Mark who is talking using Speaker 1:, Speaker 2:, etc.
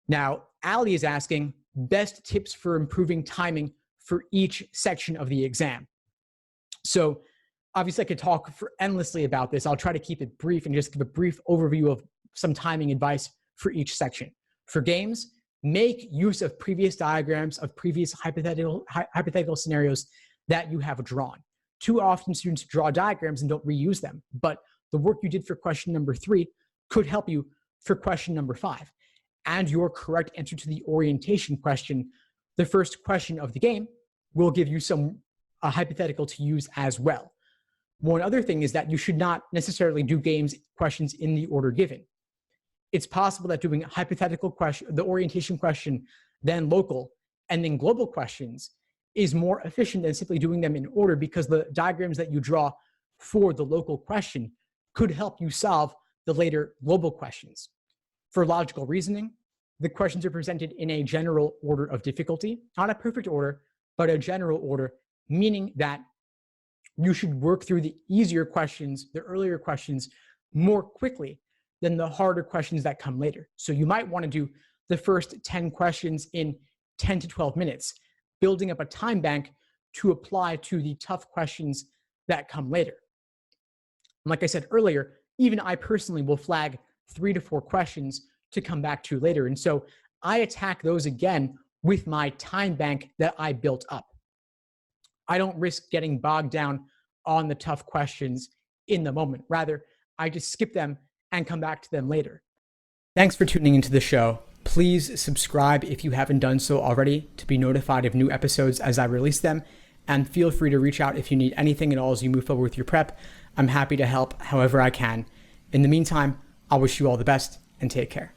Speaker 1: Now, Ali is asking best tips for improving timing for each section of the exam. So obviously I could talk for endlessly about this. I'll try to keep it brief and just give a brief overview of some timing advice for each section. For games, make use of previous diagrams of previous hypothetical scenarios that you have drawn. Too often students draw diagrams and don't reuse them, but the work you did for question number 3 could help you for question number 5. And your correct answer to the orientation question, the first question of the game, will give you some hypothetical to use as well. One other thing is that you should not necessarily do games questions in the order given. It's possible that doing hypothetical question, the orientation question, then local, and then global questions is more efficient than simply doing them in order, because the diagrams that you draw for the local question could help you solve the later global questions. For logical reasoning, the questions are presented in a general order of difficulty, not a perfect order, but a general order, meaning that you should work through the easier questions, the earlier questions, more quickly than the harder questions that come later. So you might want to do the first 10 questions in 10 to 12 minutes, building up a time bank to apply to the tough questions that come later. Like I said earlier, even I personally will flag 3 to 4 questions to come back to later. And so I attack those again with my time bank that I built up. I don't risk getting bogged down on the tough questions in the moment. Rather, I just skip them and come back to them later. Thanks for tuning into the show. Please subscribe if you haven't done so already to be notified of new episodes as I release them. And feel free to reach out if you need anything at all as you move forward with your prep. I'm happy to help however I can. In the meantime, I wish you all the best and take care.